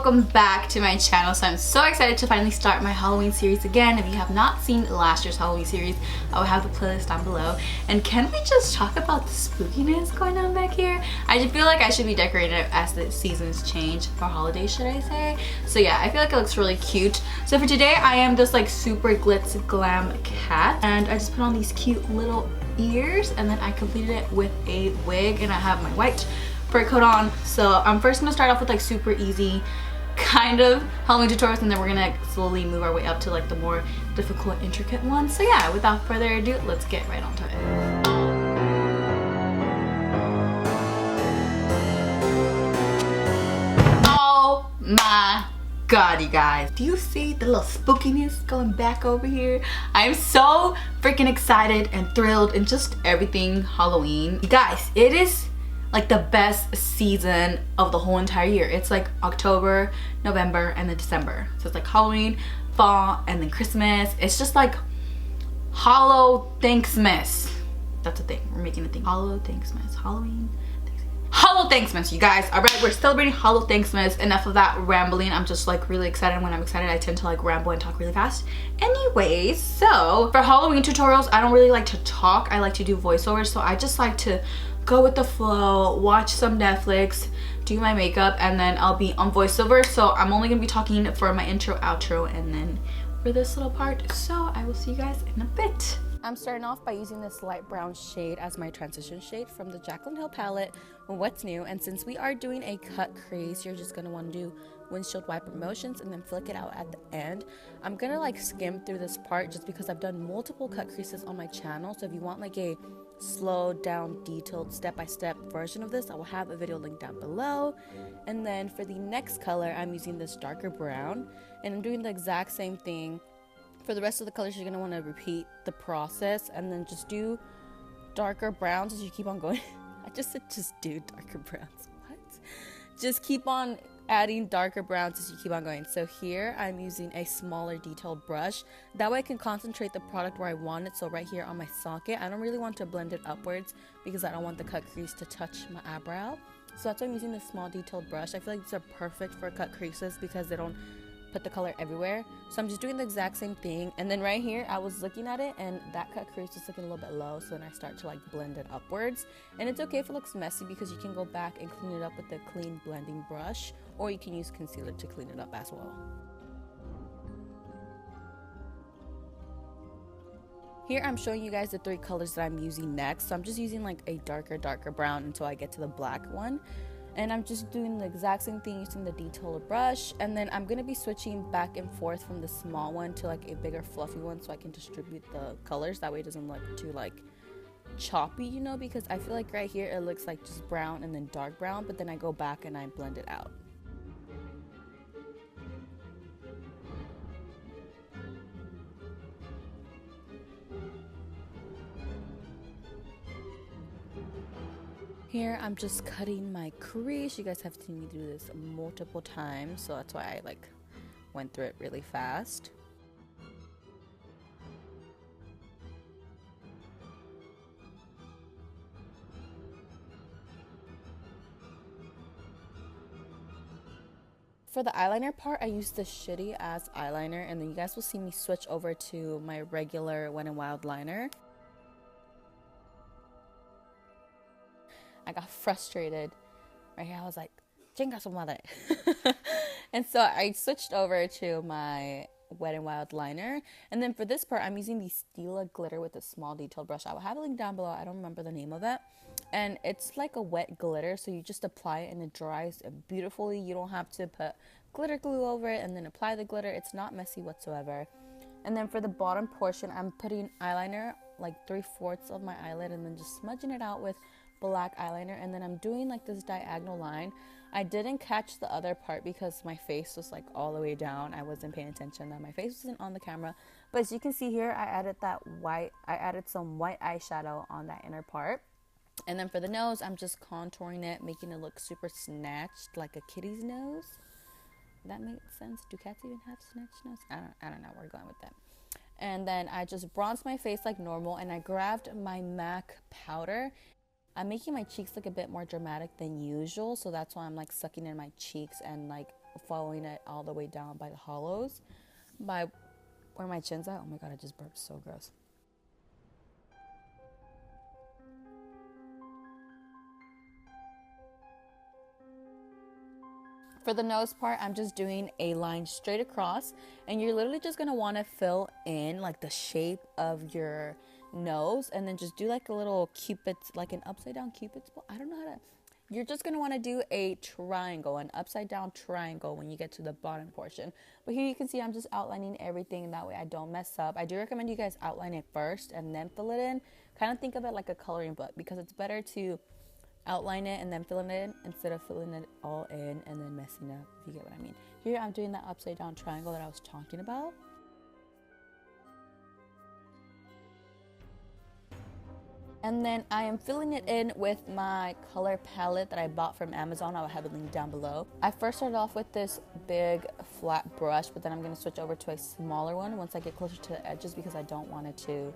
welcome back to my channel. So I'm so excited to finally start my Halloween series again. If you have not seen last year's Halloween series, I will have the playlist down below. And can we just talk about the spookiness going on back here? I just feel like I should be decorating it as the seasons change, for holidays should I say. So yeah, I feel like it looks really cute. So for today I am this like super glitz glam cat, and I just put on these cute little ears, and then I completed it with a wig, and I have my white fur coat on. So I'm first gonna start off with like super easy kind of Halloween tutorials, and then we're gonna slowly move our way up to like the more difficult, intricate ones. So yeah, without further ado, let's get right onto it. Oh my god, you guys, do you see the little spookiness going back over here? I'm so freaking excited and thrilled and just everything Halloween. You guys, it is like the best season of the whole entire year. It's like October, November, and then December. So it's like Halloween, fall, and then Christmas. It's just like Hollow Thanksmas. That's a thing. We're making a thing. Hollow Thanksmas. Halloween. Hollow Thanksmas, you guys. All right, we're celebrating Hollow Thanksmas. Enough of that rambling. I'm just like really excited. When I'm excited, I tend to like ramble and talk really fast. Anyways, so for Halloween tutorials, I don't really like to talk. I like to do voiceovers. So I just like to go with the flow, watch some Netflix, do my makeup, and then I'll be on voiceover. So I'm only gonna be talking for my intro, outro, and then for this little part. So I will see you guys in a bit. I'm starting off by using this light brown shade as my transition shade from the Jaclyn Hill palette, What's New. And since we are doing a cut crease, you're just gonna want to do windshield wiper motions and then flick it out at the end. I'm gonna like skim through this part just because I've done multiple cut creases on my channel. So if you want like a slowed down, detailed, step-by-step version of this, I will have a video link down below. And then for the next color, I'm using this darker brown, and I'm doing the exact same thing. For the rest of the colors, you're gonna want to repeat the process and then just do darker browns as you keep on going. I just said just do darker browns. What? Just keep on adding darker browns as you keep on going. So here I'm using a smaller detailed brush. That way I can concentrate the product where I want it. So right here on my socket, I don't really want to blend it upwards because I don't want the cut crease to touch my eyebrow. So that's why I'm using this small detailed brush. I feel like these are perfect for cut creases because they don't put the color everywhere. So I'm just doing the exact same thing. And then right here, I was looking at it and that cut crease was looking a little bit low. So then I start to like blend it upwards. And it's okay if it looks messy because you can go back and clean it up with the clean blending brush, or you can use concealer to clean it up as well. Here I'm showing you guys the three colors that I'm using next. So I'm just using like a darker brown until I get to the black one. And I'm just doing the exact same thing using the detailed brush. And then I'm going to be switching back and forth from the small one to like a bigger fluffy one so I can distribute the colors. That way it doesn't look too like choppy, you know, because I feel like right here it looks like just brown and then dark brown, but then I go back and I blend it out. Here I'm just cutting my crease. You guys have seen me do this multiple times, so that's why I like went through it really fast. For the eyeliner part, I use the shitty ass eyeliner, and then you guys will see me switch over to my regular Wet n Wild liner. I got frustrated right here. I was like, chinga su madre. And so I switched over to my Wet n Wild liner. And then for this part, I'm using the Stila glitter with a small detailed brush. I will have a link down below. I don't remember the name of it. And it's like a wet glitter, so you just apply it and it dries beautifully. You don't have to put glitter glue over it and then apply the glitter. It's not messy whatsoever. And then for the bottom portion, I'm putting eyeliner like 3/4 of my eyelid and then just smudging it out with black eyeliner. And then I'm doing like this diagonal line. I didn't catch the other part because my face was like all the way down. I wasn't paying attention that my face wasn't on the camera. But as you can see here, I added some white eyeshadow on that inner part. And then for the nose, I'm just contouring it, making it look super snatched, like a kitty's nose. That makes sense. Do cats even have snatched nose? I don't know. We're going with that. And then I just bronzed my face like normal, and I grabbed my MAC powder. I'm making my cheeks look a bit more dramatic than usual, so that's why I'm like sucking in my cheeks and like following it all the way down by the hollows, by where my chin's at. Oh my god, I just burped, so gross. For the nose part, I'm just doing a line straight across, and you're literally just gonna want to fill in like the shape of your nose, and then just do like a little cupid's, like an upside down cupid's bow. I don't know how to. You're just gonna want to do a triangle, an upside down triangle when you get to the bottom portion. But here you can see I'm just outlining everything, that way I don't mess up. I do recommend you guys outline it first and then fill it in. Kind of think of it like a coloring book, because it's better to outline it and then fill it in instead of filling it all in and then messing up, if you get what I mean. Here I'm doing that upside down triangle that I was talking about. And then I am filling it in with my color palette that I bought from Amazon. I'll have a link down below. I first started off with this big flat brush, but then I'm going to switch over to a smaller one once I get closer to the edges, because I don't want it to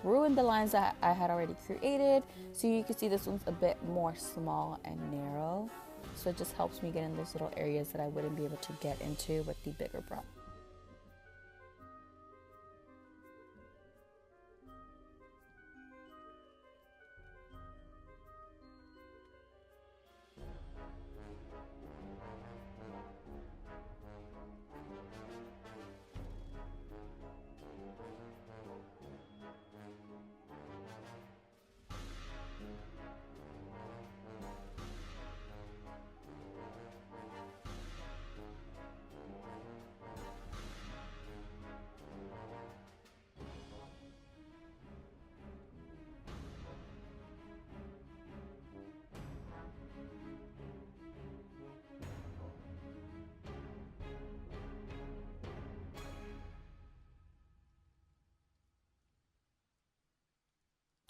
ruin the lines that I had already created. So you can see this one's a bit more small and narrow. So it just helps me get in those little areas that I wouldn't be able to get into with the bigger brush.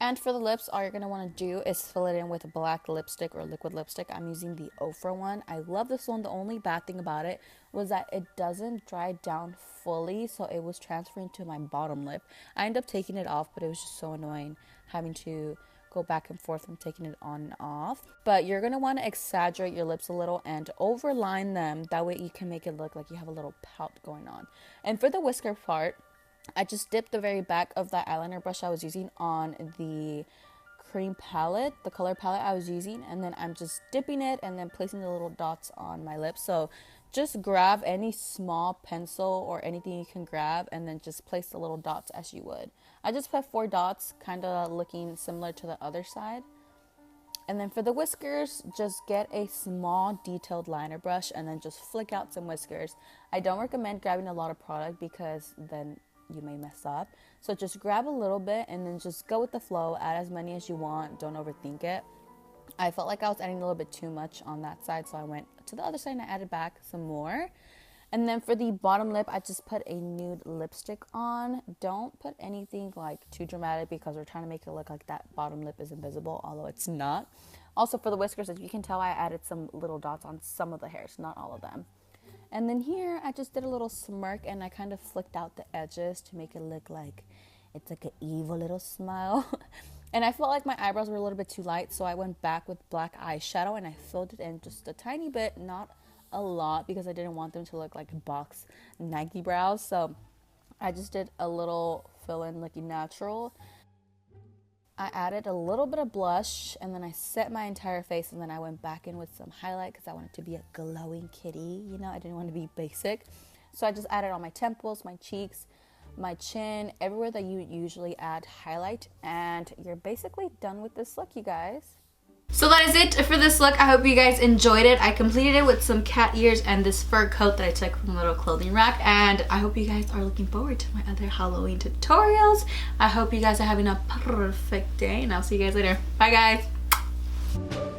And for the lips, all you're going to want to do is fill it in with black lipstick or liquid lipstick. I'm using the Ofra one. I love this one. The only bad thing about it was that it doesn't dry down fully, so it was transferring to my bottom lip. I ended up taking it off, but it was just so annoying having to go back and forth from taking it on and off. But you're going to want to exaggerate your lips a little and overline them. That way you can make it look like you have a little pout going on. And for the whisker part, I just dipped the very back of that eyeliner brush I was using on the cream palette, the color palette I was using, and then I'm just dipping it and then placing the little dots on my lips. So just grab any small pencil or anything you can grab and then just place the little dots as you would. I just put 4 dots, kind of looking similar to the other side. And then for the whiskers, just get a small detailed liner brush and then just flick out some whiskers. I don't recommend grabbing a lot of product because then you may mess up. So just grab a little bit and then just go with the flow. Add as many as you want. Don't overthink it. I felt like I was adding a little bit too much on that side, so I went to the other side and I added back some more. And then for the bottom lip, I just put a nude lipstick on. Don't put anything like too dramatic because we're trying to make it look like that bottom lip is invisible, although it's not. Also for the whiskers, as you can tell, I added some little dots on some of the hairs, not all of them. And then here, I just did a little smirk and I kind of flicked out the edges to make it look like it's like an evil little smile. And I felt like my eyebrows were a little bit too light, so I went back with black eyeshadow and I filled it in just a tiny bit, not a lot, because I didn't want them to look like box Nike brows. So I just did a little fill in looking natural. I added a little bit of blush and then I set my entire face, and then I went back in with some highlight because I wanted to be a glowing kitty, you know, I didn't want to be basic. So I just added on my temples, my cheeks, my chin, everywhere that you usually add highlight, and you're basically done with this look, you guys. So that is it for this look. I hope you guys enjoyed it. I completed it with some cat ears and this fur coat that I took from a little clothing rack, and I hope you guys are looking forward to my other Halloween tutorials. I hope you guys are having a perfect day, and I'll see you guys later. Bye guys.